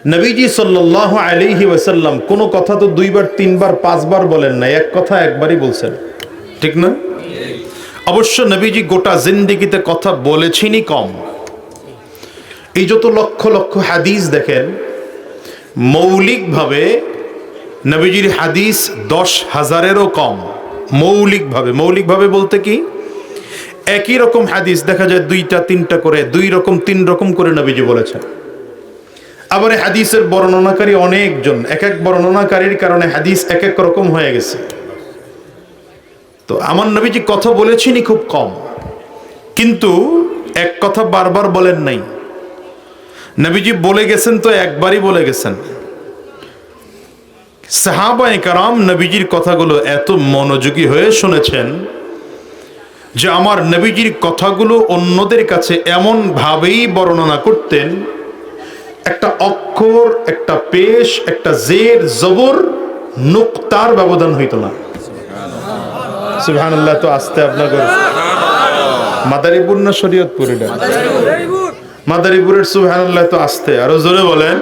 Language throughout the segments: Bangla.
নবীজি সাল্লাল্লাহু আলাইহি ওয়াসাল্লাম কোনো কথা তো দুইবার তিনবার পাঁচবার বলেন না, এক কথা একবারই বলছেন, ঠিক না? অবশ্য নবীজি গোটা জিন্দেগিতে কথা বলেছেনই কম। এই যত লক্ষ লক্ষ হাদিস দেখেন, মৌলিকভাবে নবীজির হাদিস 10,000-এরও কম। মৌলিকভাবে বলতে কি, একই রকম হাদিস দেখা যায় দুইটা তিনটা করে, দুই রকম তিন রকম করে নবীজি বলেছেন। আবার হাদিসের বর্ণনাকারী অনেকজন, এক এক বর্ণনাকারীর কারণে হাদিস এক এক রকম হয়ে গেছে। তো আমার নবীজি কথা বলেছেনই খুব কম, কিন্তু এক কথা বারবার বলেন নাই। নবীজি বলে গেছেন তো একবারই বলে গেছেন। সাহাবায়ে কেরাম নবীজির কথাগুলো এত মনোযোগী হয়ে শুনেছেন যে আমার নবীজির কথাগুলো অন্যদের কাছে এমন ভাবেই বর্ণনা করতেন, একটা অক্ষর, একটা পেশ, একটা জের জবর, নুক্তার ব্যবধান হইতো না। সুবহানাল্লাহ। তো আস্তে আপনাকে মাদারীপুর না শরীয়তপুর? এটা মাদারীপুরের সুবহানাল্লাহ তো আস্তে, আরো জোরে বলেন।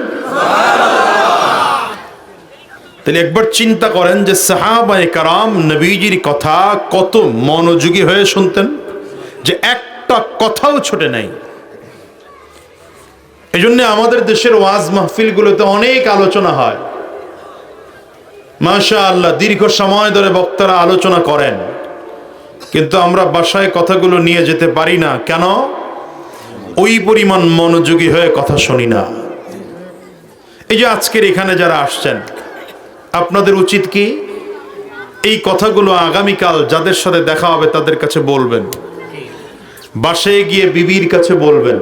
তাহলে একবার চিন্তা করেন যে সাহাবায়ে কেরাম নবীজির কথা কত মনোযোগী হয়ে শুনতেন, যে একটা কথাও ছোটে নাই। এই জন্য আমাদের দেশের ওয়াজ মাহফিলগুলোতে অনেক আলোচনা হয়, মাশাআল্লাহ, দীর্ঘ সময় ধরে বক্তারা আলোচনা করেন, কিন্তু আমরা বাসায় কথাগুলো নিয়ে যেতে পারি না। কেন? ওই পরিমাণ মনোযোগী হয়ে কথা শুনি না। এই যে আজকের এখানে যারা আসছেন, আপনাদের উচিত কি এই কথাগুলো আগামীকাল যাদের সাথে দেখা হবে তাদের কাছে বলবেন, বাসায় গিয়ে বিবির কাছে বলবেন,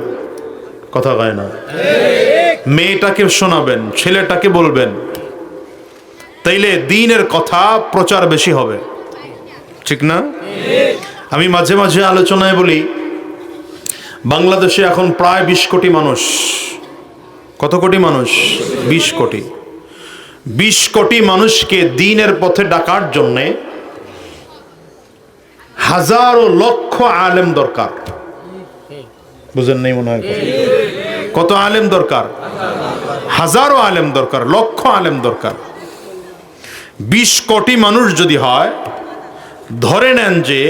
কথা কয় না, মেয়েটাকে শোনাবেন, ছেলেটাকে বলবেন, তাইলে দ্বীনের কথা প্রচার বেশি হবে, ঠিক না? আমি মাঝে মাঝে আলোচনায় বলি, বাংলাদেশে এখন প্রায় 20 কোটি মানুষ। কত কোটি মানুষ? 20 কোটি। 20 কোটি মানুষকে দ্বীনের পথে ডাকার জন্যে হাজারো লক্ষ আলেম দরকার। বুঝেন নাই মনে হয়? কত আলেম দরকার? হাজারো আলেম দরকার, লক্ষ আলেম দরকার। 20 কোটি মানুষ যদি হয়, ধরে নেন যে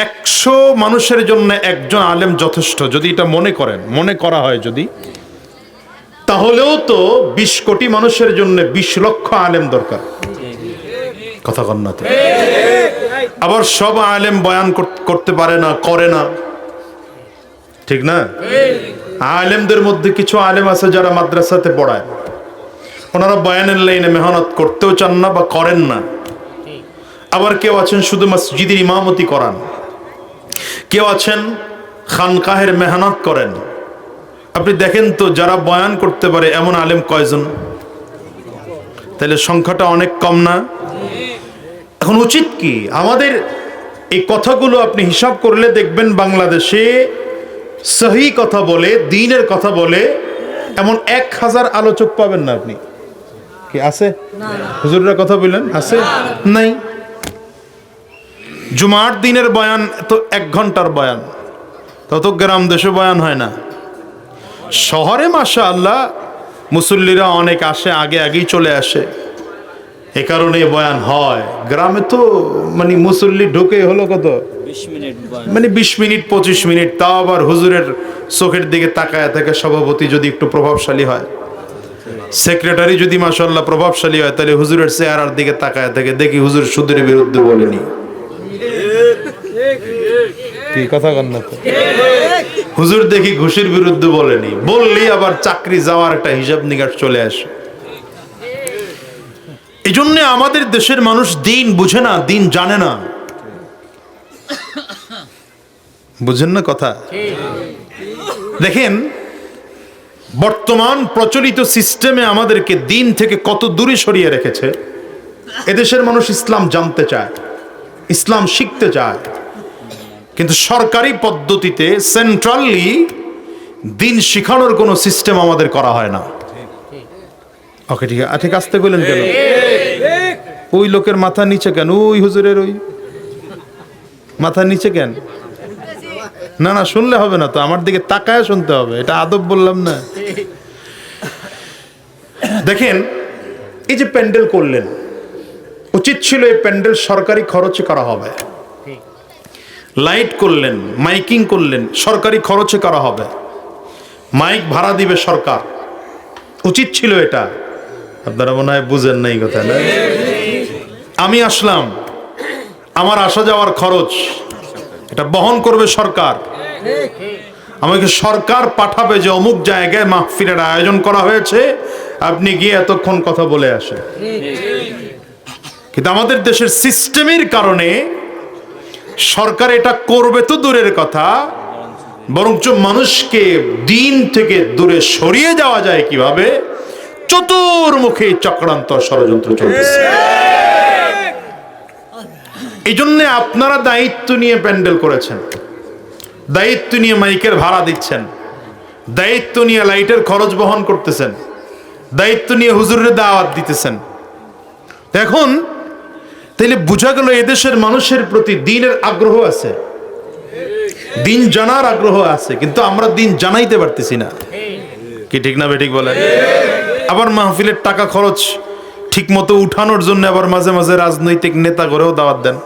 100 মানুষের জন্য একজন আলেম যথেষ্ট, যদি এটা মনে করা হয়, যদি তাহলেও তো 20 কোটি মানুষের জন্য 20 লক্ষ আলেম দরকার। কথা কন না তো? আবার সব আলেম বয়ান করতে পারে না, করে না, ঠিক না? আলেমদের মধ্যে কিছু আলেম আছে যারা মাদ্রাসাতে পড়ায়, ওনারা বয়ানের লাইনে মেহনত করতেও চান না বা করেন না। আবার কেউ আছেন শুধু মসজিদের ইমামতি করান, কেউ আছেন খানকাহের মেহনত করেন। আপনি দেখেন তো যারা বয়ান করতে পারে এমন আলেম কয়জন? তাহলে সংখ্যাটা অনেক কম না? এখন উচিত কি আমাদের এই কথাগুলো আপনি হিসাব করলে দেখবেন বাংলাদেশে সহি কথা বলে, দ্বীনের কথা বলে এমন 1000 আলোচক পাবেন না আপনি। কি আছে? হুজুররা কথা বললেন, আছে? নাই। জুমার দিনের বয়ান তো 1 ঘন্টার বয়ান, তত গ্রাম দেশে বয়ান হয় না। শহরে মাশাআল্লাহ মুসল্লিরা অনেক আসে, আগেই চলে আসে, এ কারণে বয়ান হয়। গ্রামে তো মানে মুসল্লি ঢুকে হলো কত 20 মিনিট, মানে 20 মিনিট 25 মিনিট, তাও আবার হুজুরের চোখের দিকে তাকায় থাকে। সভাপতি যদি একটু প্রভাবশালী হয়, সেক্রেটারি যদি মাশাআল্লাহ প্রভাবশালী হয়, তাহলে হুজুরের চেহারার দিকে তাকায় থাকে, দেখি হুজুর সুদের বিরুদ্ধে বলেনি। কি কথা কন না তো? হুজুর দেখি ঘুষের বিরুদ্ধে বলেনি, বললেই আবার চাকরি যাওয়ার একটা হিসাব নিকাশ চলে আসে। এই জন্য আমাদের দেশের মানুষ দ্বীন বুঝে না, দ্বীন জানে না। বুঝেন না কথা? দেখেন বর্তমান প্রচলিত সিস্টেমে আমাদেরকে দ্বীন থেকে কত দূরে সরিয়ে রেখেছে। এদেশের মানুষ ইসলাম জানতে চায়, ইসলাম শিখতে চায়, কিন্তু সরকারি পদ্ধতিতে সেন্ট্রালি দ্বীন শিখানোর কোনো সিস্টেম আমাদের করা হয় না। ওকে, ঠিক আছে, ঠিক আসতে বললেন কেন? ওই লোকের মাথা নিচে কেন? ওই হুজুরের ওই মাথা নিচে কেন? না শুনলে হবে না তো, আমার দিকে তাকায় শুনতে হবে। এটা আদব বললাম না? দেখেন, এই যে প্যান্ডেল করলেন, উচিত ছিল এই প্যান্ডেল সরকারি খরচে করা হবে। লাইট করলেন, মাইকিং করলেন, সরকারি খরচে করা হবে। মাইক ভাড়া দিবে সরকার, উচিত ছিল এটা। আপনারা মনে হয় বুঝেন না এই কথা, না? আমি আসলাম, আমার আসা যাওয়ার খরচ এটা বহন করবে সরকার। আমাকে সরকার পাঠাবে যে অমুক জায়গায় মাহফিলের আয়োজন করা হয়েছে, আপনি গিয়ে এতক্ষণ কথা বলে আসেন। কিন্তু আমাদের দেশের সিস্টেমের কারণে সরকার এটা করবে তো দূরের কথা, বরঞ্চ মানুষকে দিন থেকে দূরে সরিয়ে যাওয়া যায় কিভাবে, চতুর্মুখী চক্রান্ত ষড়যন্ত্র চলছে। এই জন্য আপনারা দায়িত্ব নিয়ে প্যান্ডেল করেছেন, দায়িত্ব নিয়ে মাইকের ভাড়া দিচ্ছেন, দায়িত্ব নিয়ে লাইটের খরচ বহন করতেছেন, দায়িত্ব নিয়ে হুজুরের দাওয়াত দিতেছেন। এখন তাইলে বোঝা গেল এদেশের মানুষের প্রতি দিনের আগ্রহ আছে, দিন জানার আগ্রহ আছে, কিন্তু আমরা দিন জানাইতে পারতেছি না। কি ঠিক না বেঠিক বলেন? আবার মাহফিলের টাকা খরচ ঠিক মতো উঠানোর জন্য আবার মাঝে মাঝে রাজনৈতিক নেতা করেও দাওয়াত দেন,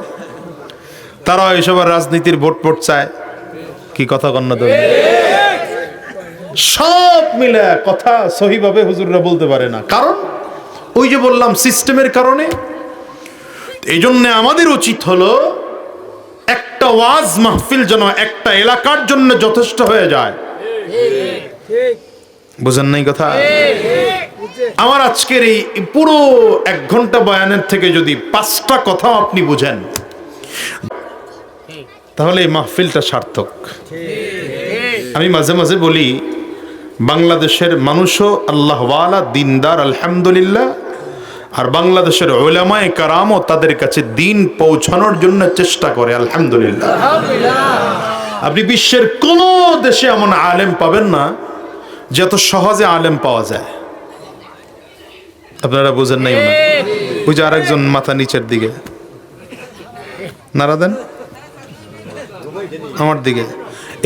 তারা এসব রাজনীতির ভোট চায়। কি কথা কন্যা তো সব মিলে কথা সহিভাবে হুজুররা বলতে পারে না, কারণ ওই যে বললাম সিস্টেমের কারণে। এই জন্য আমাদের উচিত হলো একটা ওয়াজ মাহফিল যেন একটা এলাকার জন্য যথেষ্ট হয়ে যায়। বুঝেন নাই কথা? আমার আজকের এই পুরো 1 ঘন্টা বয়ানের থেকে যদি 5টা কথা আপনি বুঝেন, তাহলে এই মাহফিলটা সার্থক। আমি মাঝে মাঝে বলি, বাংলাদেশের মানুষও আল্লাহওয়ালা দিনদার আলহামদুলিল্লাহ, আর বাংলাদেশের উলামায়ে কারামও তাদের কাছে দিন পৌঁছানোর জন্য চেষ্টা করে আলহামদুলিল্লাহ। আপনি বিশ্বের কোন দেশে এমন আলেম পাবেন না যত সহজে আলেম পাওয়া যায়। আপনারা বুঝেন নাই না? ওই যে আরেকজন মাথা নিচের দিকে নাড়া দেন, আমার দিকে।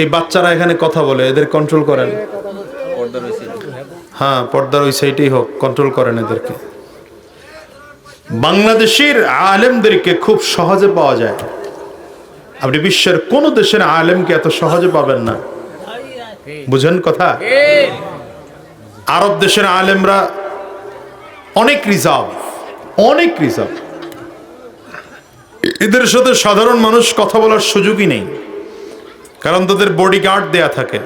এই বাচ্চারা এখানে কথা বলে, এদের কন্ট্রোল করেন। হ্যাঁ, পর্দার ওই সাইডেই হোক, কন্ট্রোল করেন এদেরকে। বাংলাদেশের আলেমদেরকে খুব সহজে পাওয়া যায়, আপনি বিশ্বের কোন দেশের আলেমকে এত সহজে পাবেন না। বুঝেন কথা? আরব দেশের আলেমরা অনেক রিজার্ভ, অনেক রিজার্ভ। এদের সাথে সাধারণ মানুষ কথা বলার সুযোগই নেই, কারণ তাদের বডিগার্ড দেয়া থাকে,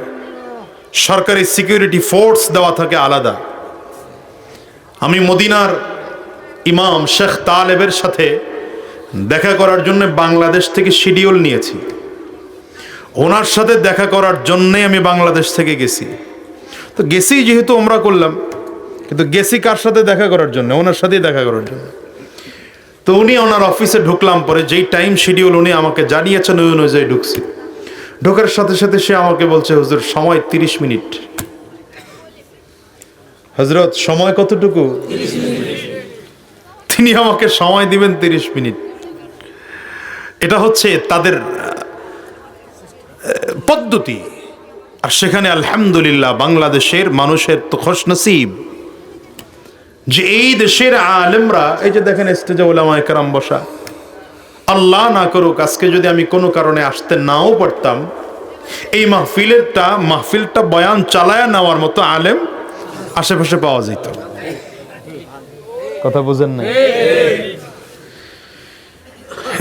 সরকারি সিকিউরিটি ফোর্স দেওয়া থাকে আলাদা। আমি মদিনার ইমাম শেখ তালেবের সাথে দেখা করার জন্য বাংলাদেশ থেকে শিডিউল নিয়েছি। ওনার সাথে দেখা করার জন্যে আমি বাংলাদেশ থেকে গেছি। তো গেছি যেহেতু ওমরা করলাম, কিন্তু গেছি কার সাথে দেখা করার জন্য? ওনার সাথেই দেখা করার জন্য। তো উনি ওনার অফিসে ঢুকলাম, পরে যেই টাইম শিডিউল উনি আমাকে জানিয়েছেন ওই অনুযায়ী ঢুকছি। ঢোকার সাথে সাথে সে আমাকে বলছে, হুজুর সময় 30 মিনিট। হযরত সময় কতটুকু? তিনি আমাকে সময় দিবেন 30 মিনিট। এটা হচ্ছে তাদের পদ্ধতি। আর সেখানে আলহামদুলিল্লাহ বাংলাদেশের মানুষের তো খুশনসিব যে এই দেশের আলেমরা, এই যে দেখেন স্টেজে উলামায়ে কেরাম বসা। আল্লাহ না করুক আজকে যদি আমি কোনো কারণে আসতে নাও পারতাম, এই মাহফিলটা বয়ান চালায়া নেওয়ার মতো আলেম আশেপাশে পাওয়া যেত। কথা বুঝেন না?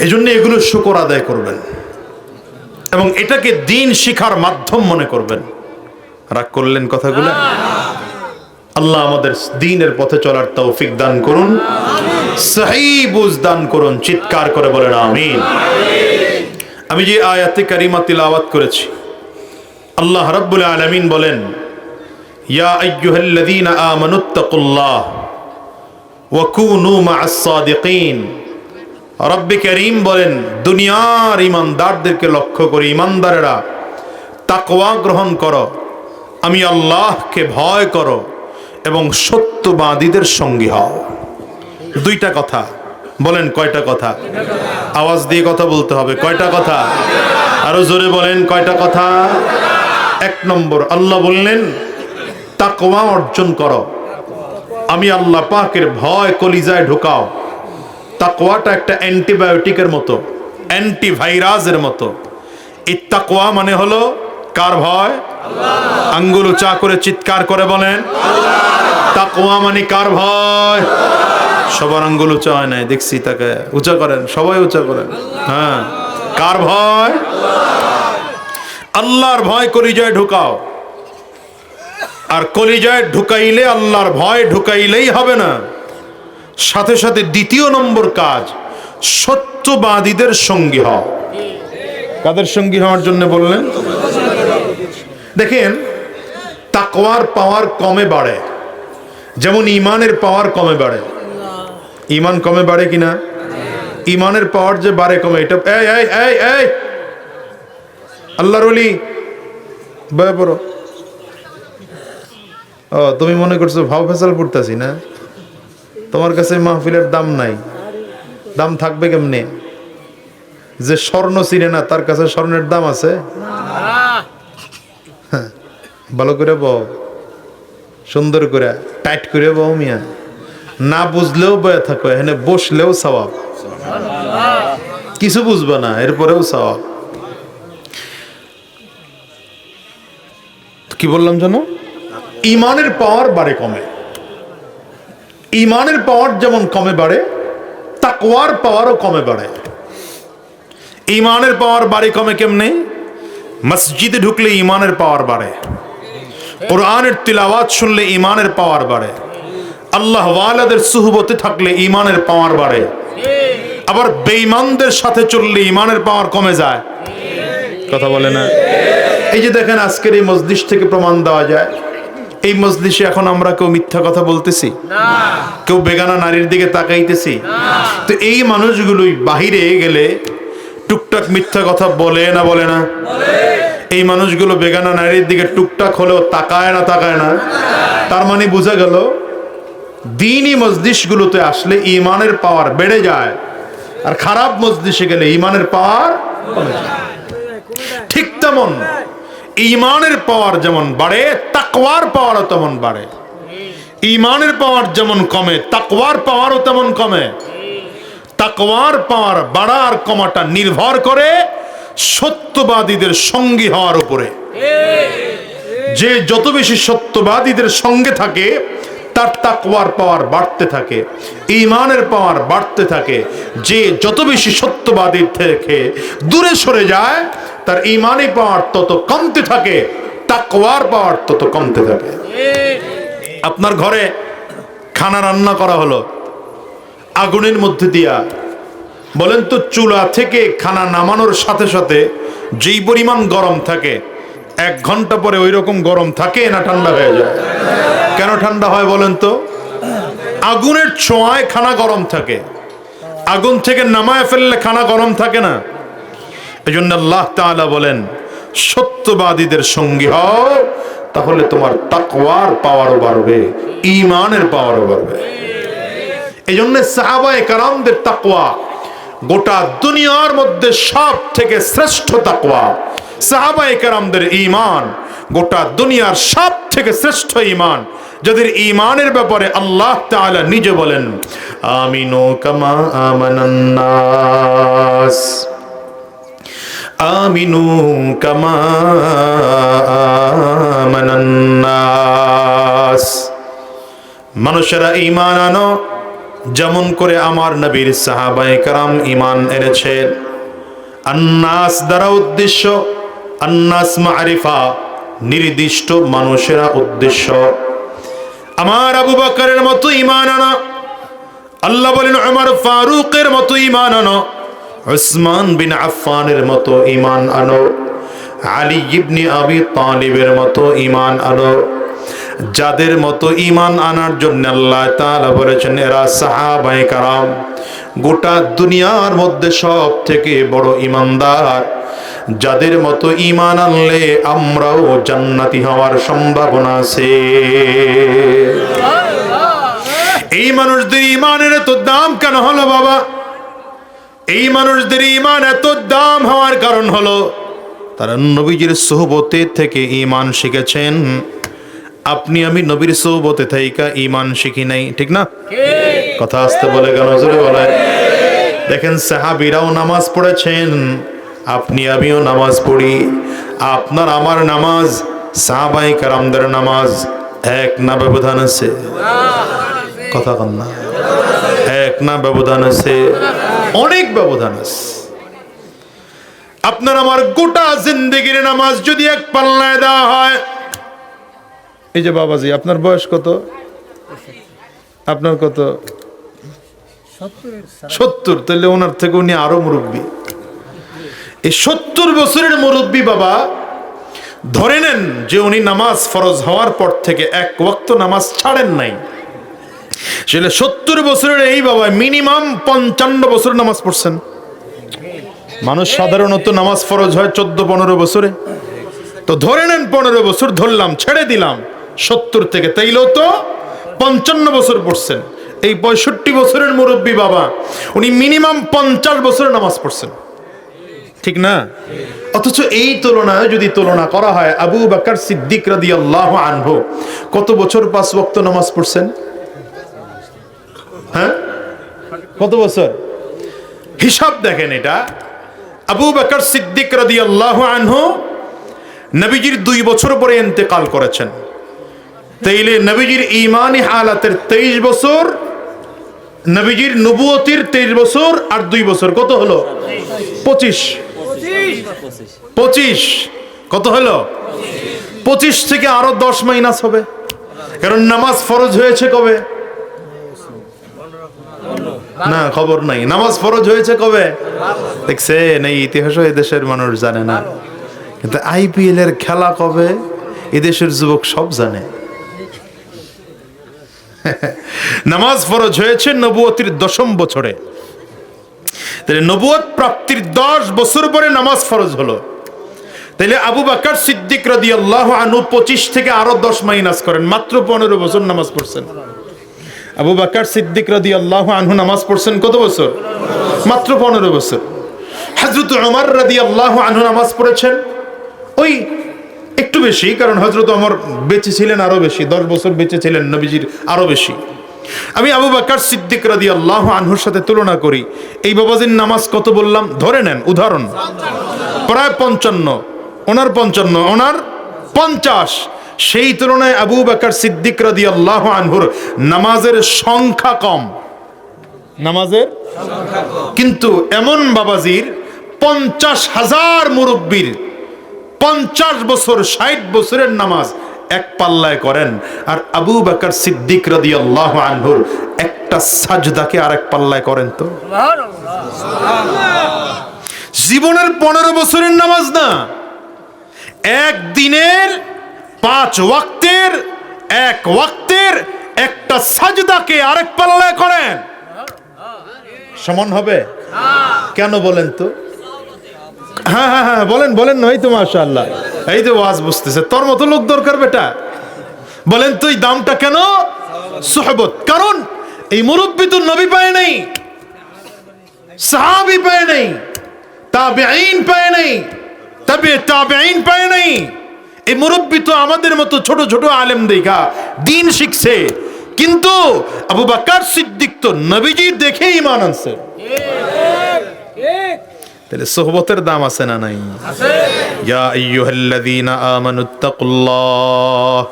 এই জন্য এগুলো শুকর আদায় করবেন এবং এটাকে দিন শিখার মাধ্যম মনে করবেন। রাগ করলেন কথাগুলো? আল্লাহ আমাদের দ্বীনের পথে চলার তৌফিক দান করুন, সহিহ বুঝ দান করুন। চিৎকার করে বলেন আমিন। আমি যে আয়াতে কারিমা তিলাওয়াত করেছি, আল্লাহ রাব্বুল আলামিন বলেন, ইয়া আইয়ুহাল্লাযীনা আমানুত্তাকুল্লাহ ওয়া কুনু মা'আস সাদিকিন। রব্বে কারীম বলেন, দুনিয়ার ইমানদারদেরকে লক্ষ্য করে, ইমানদারেরা তাকওয়া গ্রহণ করো, আমি আল্লাহকে ভয় করো এবং সত্যবাদীদের সঙ্গী হও। 2টা কথা বলেন। কয়টা কথা? আওয়াজ দিয়ে কথা বলতে হবে। কয়টা কথা? আরো জোরে বলেন, কয়টা কথা? 1 নম্বর, আল্লাহ বললেন তাকওয়া অর্জন করো। আমি আল্লাহ পাকের ভয় কলিজায় ঢুকাও। তাকওয়াটা একটা অ্যান্টিবায়োটিকের মতো, অ্যান্টিভাইরাসের মতো। এই তাকওয়া মানে হলো কার ভয়? আল্লাহ। আঙ্গুল উঁচা করে চিৎকার করে বলেন তাকওয়া মানে কার ভয়? সবার আঙ্গুল উঁচা হয় নাই, দেখছি তাকে উঁচা করেন, সবাই উঁচা করেন। হ্যাঁ, কার ভয়? আল্লাহর ভয় কলিজায় ঢুকাও। আর কলিজায় ঢুকাইলে আল্লাহর ভয় ঢুকাইলেই হবে না, সাথে সাথে দ্বিতীয় নম্বর কাজ সত্যবাদীদের সঙ্গী হও। কাদের সঙ্গী হওয়ার জন্য বললেন? দেখেন, তাকওয়ার পাওয়ার কমে বাড়ে, যেমন ইমানের পাওয়ার কমে বাড়ে। ইমান কমে বাড়ে কিনা? ইমানের পাওয়ার যে বাড়ে কমে, এটা এই এই এই এই আল্লাহর ওলি বয় পড়ো। ও, তুমি মনে করছো ভাও ফেসাল পড়তাছি না? তোমার কাছে মাহফিলের দাম নাই, দাম থাকবে কেমনে? যে স্বর্ণ চিনে না তার কাছে স্বর্ণের দাম আছে? ভালো করে বও, সুন্দর করে টাইট করে বও মিয়া। না বুঝলেও বয়ে থাকো, এখানে বসলেও সওয়াব, কিছু বুঝবে না এরপরেও সওয়াব। কি বললাম জানো? ইমানের পাওয়ার বাড়ে কমে। ইমানের পাওয়ার যেমন কমে বাড়ে, তাকওয়ার পাওয়ারও কমে বাড়ে। ইমানের পাওয়ার বাড়ে কমে কেমনে? মসজিদে ঢুকলে ইমানের পাওয়ার বাড়ে, কোরআনের তিলাওয়াত শুনলে ইমানের পাওয়ার বাড়ে, আল্লাহ ওয়ালাদের সুহবতে থাকলে ইমানের পাওয়ার বাড়ে। আবার বেঈমানদের সাথে চললে ইমানের পাওয়ার কমে যায়। কথা বলে না? এই যে দেখেন, আজকের এই মজলিস থেকে প্রমাণ দেওয়া যায়, এই মজলিসে এখন আমরা কেউ মিথ্যা কথা বলতেছি না, কেউ বেগানা নারীর দিকে তাকাইতেছি না। তো এই মানুষগুলোই বাহিরে গেলে টুকটাক মিথ্যা কথা বলে না, বলে না? এই মানুষগুলো বেগানা নারীর দিকে টুকটাক হলেও তাকায় না, তাকায় না? তার মানে বোঝা গেল দ্বীনি মজলিসগুলোতে আসলে ইমানের পাওয়ার বেড়ে যায়, আর খারাপ মজলিসে গেলে ইমানের পাওয়ার কমে যায়। ঠিক তেমন ইমানের পাওয়ার যেমন বাড়ে, তাকওয়ার পাওয়ারও তেমন বাড়ে। ইমানের পাওয়ার যেমন কমে, তাকওয়ার পাওয়ারও তেমন কমে। তাকওয়ার পাওয়ার বাড়া আর কমাটা নির্ভর করে সত্যবাদীদের সঙ্গী হওয়ার উপরে। যে যত বেশি সত্যবাদীদের সঙ্গে থাকে তার তাকওয়ার পাওয়ার বাড়তে থাকে, ঈমানের পাওয়ার বাড়তে থাকে। যে যত বেশি সত্যবাদীর থেকে দূরে সরে যায় তার ঈমানি পাওয়ার তত কমতে থাকে, তাকওয়ার পাওয়ার তত কমতে থাকে। আপনার ঘরে খানা রান্না করা হলো আগুনের মধ্যে দিয়া, বলেন তো চুলা থেকে খানা নামানোর সাথে সাথে যেই পরিমাণ গরম থাকে 1 ঘন্টা পরে ওই রকম গরম থাকে না ঠান্ডা হয়ে যায়? কেন ঠান্ডা হয় বলেন তো? আগুনের ছোঁয়ায় খানা গরম থাকে, আগুন থেকে নামায় ফেললে খানা গরম থাকে না। এজন্য আল্লাহ তাআলা বলেন সত্যবাদীদের সঙ্গী হও, তাহলে তোমার তাকওয়ার পাওয়ারও বাড়বে, ঈমানের পাওয়ারও বাড়বে। এজন্য সাহাবায়ে কেরামদের তাকওয়া গোটা দুনিয়ার মধ্যে সব থেকে শ্রেষ্ঠ তাকওয়া। সাহাবায়ে কেরামদের ঈমান গোটা দুনিয়ার সব থেকে শ্রেষ্ঠ ঈমান, যাদের ঈমানের ব্যাপারে আল্লাহ তাআলা নিজে বলেন আমিনু কামা আমানান নাস, আমিনু কামা আমানান নাস। মানুষেরা ঈমান আনো যেমন করে আমার নবীর সাহাবায়ে কেরাম ঈমান এনেছেন। আন্নাস দ্বারা উদ্দেশ্য, আন্নাস মারিফা, নির্দিষ্ট মানুষেরা উদ্দেশ্য। আমার আবু বকরের মতো ঈমান আনো, আল্লাহ বলেন উমর ফারুকের মতো ঈমান আনো, উসমান বিন আফফানের মতো ঈমান আনো, আলী ইবনে আবি তালিবের মতো ঈমান আনো। যাদের মতো ঈমান আনার জন্য আল্লাহ তাআলা বলেছেন এরা সাহাবায়ে কেরাম, গোটা দুনিয়ার মধ্যে সব থেকে বড় ঈমানদার। যাদের মতো ঈমান আনলে আমরাও জান্নাতি হওয়ার সম্ভাবনা আছে। এই মানুষদের ঈমানের এত দাম কেন হলো বাবা? এই মানুষদের ঈমান এত দাম হওয়ার কারণ হলো তারা নবীজির সুহবতে থেকে ঈমান শিখেছেন। আপনি আমি নবীর সোহবতে থাইকা ঈমান শিখি নাই, ঠিক না? কথা আসতে বলে কেন, জোরে বলে। দেখেন সাহাবীরাও নামাজ পড়েছেন, আপনি আমিও নামাজ পড়ি। আপনার আমার নামাজ, সাহাবায়ে কেরামদের নামাজ এক না ব্যবধান আছে? কথা কন না, এক না ব্যবধান আছে? অনেক ব্যবধান আছে। আপনার আমার গোটা জিন্দেগির নামাজ যদি এক পাল্লায় দেওয়া হয়, এই যে বাবাজি আপনার বয়স কত? আপনার কত? 70। তাহলে ওনার থেকে উনি আরো মুরব্বী। এই 70 বছরের মুরব্বী বাবা, ধরে নেন যে উনি নামাজ ফরজ হওয়ার পর থেকে এক ওয়াক্ত নামাজ ছাড়েন নাই। সেটা 70 বছরের এই বাবা মিনিমাম 55 বছর নামাজ পড়ছেন। মানুষ সাধারণত নামাজ ফরজ হয় 14-15 বছরে, তো ধরে নেন 15 বছর ধরলাম, ছেড়ে দিলাম 70 থেকে, তাইলেও তো 55 বছর পড়ছেন। এই 65 বছরের মুরব্বী বাবা উনি মিনিমাম 50 বছর নামাজ পড়ছেন, ঠিক না? অথচ এই তুলনায় যদি তুলনা করা হয়, আবু বকর সিদ্দিক রাদিয়াল্লাহু আনহু কত বছর 5 ওয়াক্ত নামাজ পড়ছেন? হ্যাঁ, কত বছর? হিসাব দেখেন এটা। আবু বকর সিদ্দিক রাদিয়াল্লাহু আনহু নবীজির 2 বছর পরে ইন্তেকাল করেছেন। তাইলে নবীজির ঈমানি হালাতের 23 বছর, নবীজির নবুয়তির 23 বছর আর 2 বছর কত হলো? 25। 25 কত হলো? 25 থেকে আরো 10 মাইনাস হবে, কারণ নামাজ ফরজ হয়েছে কবে? না, খবর নাই। নামাজ ফরজ হয়েছে কবে? দেখছেন, এই ইতিহাসও এদেশের মানুষ জানে না, কিন্তু আইপিএল এর খেলা কবে এদেশের যুবক সব জানে। নামাজ ফরজ হয়েছে নবুয়তির 10ম বছরে। তাহলে নবুয়ত প্রাপ্তির 10 বছর পরে নামাজ ফরজ হলো। তাহলে আবু বকর সিদ্দিক রাদিয়াল্লাহু আনহু 25 থেকে আরো 10 মাইনাস করেন, মাত্র 15 বছর নামাজ পড়ছেন। আবু বকর সিদ্দিক রাদিয়াল্লাহু আনহু নামাজ পড়ছেন কত বছর? মাত্র 15 বছর। হযরত ওমর রাদিয়াল্লাহু আনহু নামাজ পড়েছেন ওই একটু বেশি, কারণ হযরত ওমর বেঁচে ছিলেন আরো বেশি, 10 বছর বেঁচে ছিলেন নবীজির আরো বেশি। আমি আবু বকর সিদ্দিক রাদিয়াল্লাহু আনহুর সাথে তুলনা করি। এই বাবাজির নামাজ কত বললাম? ধরে নেন উদাহরণ, প্রায় 55, ওনার 55, ওনার 50। সেই তুলনায় আবু বকর সিদ্দিক রাদিয়াল্লাহু আনহুর নামাজের সংখ্যা কম, নামাজের কিন্তু এমন বাবাজির 50,000 মুরব্বীর 50 বছর 60 বছরের নামাজ এক পাল্লায় করেন, আর আবু বকর সিদ্দিক রাদিয়াল্লাহু আনহুর একটা সাজদাকে আরেক পাল্লায় করেন। তো জীবনের 15 বছরের নামাজ না, একদিনের 5 ওয়াক্তের এক ওয়াক্তের একটা সাজদাকে আরেক পাল্লায় করেন, সমান হবে? কেন বলেন তো? হ্যাঁ হ্যাঁ হ্যাঁ, বলেন বলেন। নয় তো মাশাআল্লাহ, এই যে ওয়াজ বুঝতেছে, তোর মতো লোক দরকার বেটা। বলেন তো এই দামটা কেন? সুহবত। কারণ এই মুরব্বী তো নবী পায় নাই, সাহাবী পায় নাই, তাবেঈন পায় নাই, তাবেঈন পায় নাই। এই মুরব্বী তো আমাদের মতো ছোট ছোট আলেম দেখা দ্বীন শিখছে, কিন্তু আবু বকর সিদ্দিক তো নবীজি দেখে ঈমান আনছে। তাহলে সোহবতের দাম আছে না নাই? ইয়া আইয়ুহাল্লাযীনা আমানুত্তাকুল্লাহ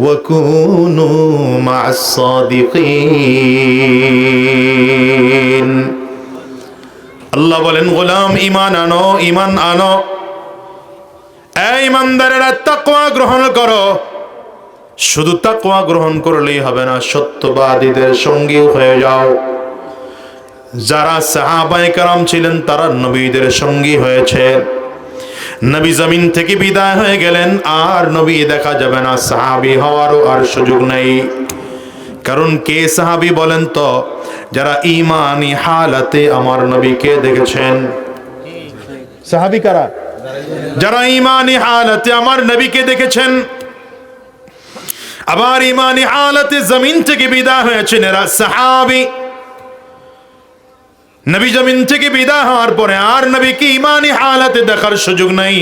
ওয়া কুনু মা'আস সাদিকিন। আল্লাহ বলেন, গোলাম ঈমান আনো, ঈমান আনো। এই ঈমানদারেরা তাকওয়া গ্রহণ করো। শুধু তাকওয়া গ্রহণ করলেই হবে না, সত্যবাদীদের সঙ্গী হয়ে যাও। যারা সাহাবায়ে কেরাম ছিলেন তারা নবীদের সঙ্গী হয়েছে। নবী জমিন থেকে বিদায় হয়ে গেলেন, আর নবী দেখা যাবে না, সাহাবী হওয়ারও আর সুযোগ নেই। কারণ কে সাহাবী বলেন তো? যারা ঈমানি হালাতে আমার নবীকে দেখেছেন। সাহাবী কারা? যারা ঈমানি হালাতে আমার নবীকে দেখেছেন, আবার ঈমানি হালাতে জমিন থেকে বিদায় হয়েছেন, এরা সাহাবী। নবী জমিন থেকে বিদায় হওয়ার পরে আর নবীকে ঈমানি হালাতে দেখার সুযোগ নাই,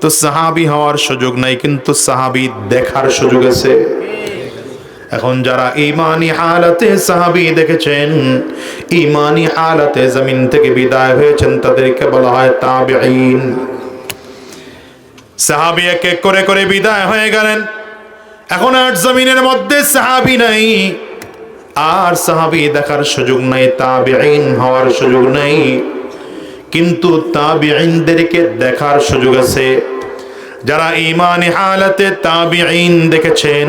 তো সাহাবী হওয়ার সুযোগ নাই, কিন্তু সাহাবী দেখার সুযোগ আছে। এখন যারা ঈমানি হালাতে সাহাবী দেখেছেন, ঈমানি হালাতে জমিন থেকে বিদায় হয়েছেন, তাদেরকে বলা হয় তাবিঈন। সাহাবী এক এক করে করে বিদায় হয়ে গেলেন, এখন আর জমিনের মধ্যে সাহাবী নাই, আর সাহাবী দেখার সুযোগ নাই, তাবিঈন হওয়ার সুযোগ নাই, কিন্তু তাবিঈনদেরকে দেখার সুযোগ আছে। যারা ঈমানি হালাতে তাবিঈন দেখেছেন,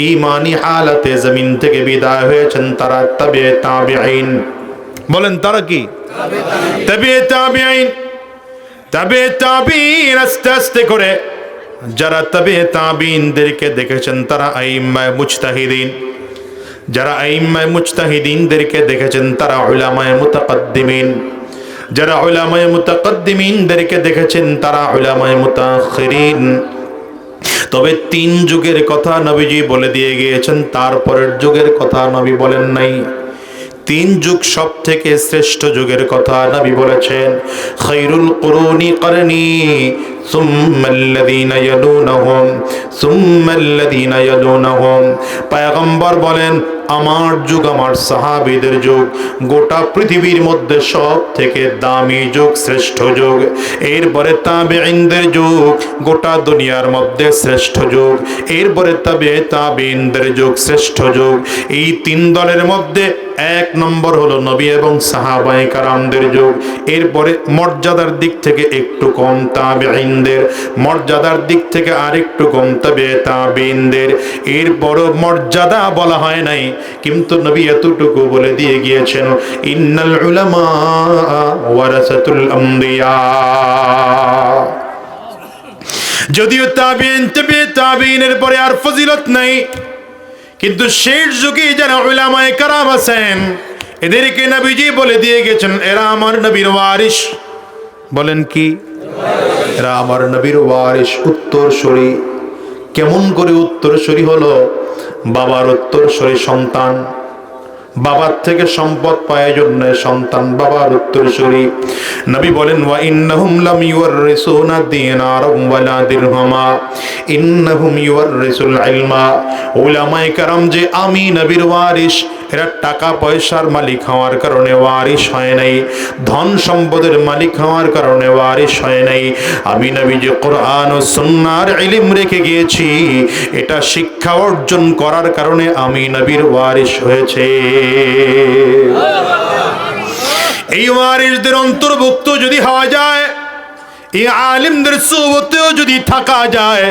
ঈমানি হালাতে জমিন থেকে বিদায় হয়েছেন, তারা তাবিঈ তাবিঈন। বলেন তারা কি? তাবিঈ তাবিঈন। তাবিঈ তাবিঈন আস্তে আস্তে করে যারা তাবিঈ তাবিঈনদেরকে দেখেছেন, তারা আইম্মায়ে মুজতাহিদিন। যারা আইম্মায়ে মুজতাহিদিনদেরকে দেখেছেন, তারা উলামায়ে মুতাকাদ্দিমিন। যারা উলামায়ে মুতাকাদ্দিমিনদেরকে দেখেছেন, তারা উলামায়ে মুতাআখিরিন। তবে 3 যুগের কথা নবীজি বলে দিয়ে গিয়েছেন, তারপরের যুগের কথা নবী বলেন নাই। 3 যুগ সব থেকে শ্রেষ্ঠ যুগের কথা নবী বলেছেন, খায়রুল কুরুনি করনি সুম্মাল্লাযীনা ইয়ালুনাহুম সুম্মাল্লাযীনা ইয়ালুনাহুম। পয়গম্বর বলেন, আমার যুগ আমার সাহাবীদের যুগ গোটা পৃথিবীর মধ্যে সব থেকে দামি যুগ, শ্রেষ্ঠ যুগ। এরপরে তাবিঈনদের যুগ গোটা দুনিয়ার মধ্যে শ্রেষ্ঠ যুগ। এরপরে তাবিঈ তাবিঈনদের যুগ শ্রেষ্ঠ যুগ। এই 3 দলের মধ্যে 1 নম্বর হলো নবী এবং সাহাবায়ে কারামদের যুগ। এরপরে মর্যাদার দিক থেকে একটু কম তাবিঈনদের, মর্যাদার দিক থেকে আরেকটু কম তাবিঈ তাবিঈনদের। এরপরও মর্যাদা বলা হয় নাই, কিন্তু নবী এতটুকু বলে দিয়ে গিয়েছেন, ইন্নাল উলামা ওয়ারাসাতুল আমবিয়া। যদিও তাবিঈন তাবিঈ তাবিঈনের পরে আর ফজিলত নাই, কিন্তু শেষ যুগে যারা উলামায়ে কেরাম আছেন, এদেরকে নবীজি বলে দিয়ে গেছেন, এরা আমার নবীর ওয়ারিস। বলেন কি? এরা আমার নবীর ওয়ারিস, উত্তরসূরি। কেমন করে উত্তরসূরি হলো? বাবার উত্তরসূরি সন্তান, বাবার থেকে সম্পদ পায় জন্য সন্তান বাবার উত্তরসূরি। নবী বলেন, ওয়া ইন্নাহুম লাম ইউরিসুনা দিনারাম ওয়ালা দিরহামা ইন্নাহুম ইউরিসুল ইলমা। উলামায়ে কেরাম যে আমি নবীর ওয়ারিস, এরা টাকা পয়সার মালিক হওয়ার কারণে ওয়ারিস হয় নাই, ধন সম্পদের মালিক হওয়ার কারণে ওয়ারিস হয় নাই। আমি নবী যে কোরআন ও সুন্নাহর ইলম রেখে গিয়েছি, এটা শিক্ষা অর্জন করার কারণে আমি নবীর ওয়ারিস হয়েছে। এই ওয়ারিসদের অন্তর্ভুক্ত যদি হওয়া যায়, এই আলিমদের সুহবতেও যদি থাকা যায়,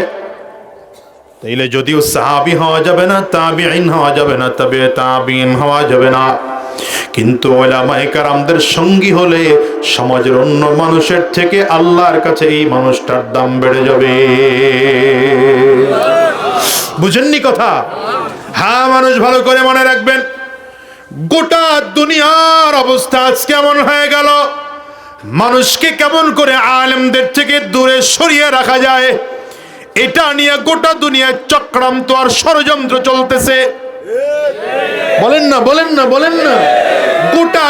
তাইলে যদিও সাহাবী হওয়া যাবে না, তাবিঈন হওয়া যাবে না, তবে তাবিঈন হওয়া যাবে না, কিন্তু উলামায়ে কেরামদের সঙ্গী হলে সমাজের অন্য মানুষের থেকে আল্লাহর কাছে এই মানুষটার দাম বেড়ে যাবে। বুঝেননি কথা? হ্যাঁ, মানুষ ভালো করে মনে রাখবেন, গোটা দুনিয়ার অবস্থা আজ কেমন হয়ে গেল, মানুষকে কেমন করে আলেমদের থেকে দূরে সরিয়ে রাখা যায়, এটা নিয়ে গোটা দুনিয়ায় চক্রান্ত আর ষড়যন্ত্র চলতেছে। বলেন না, বলেন না, বলেন না। গোটা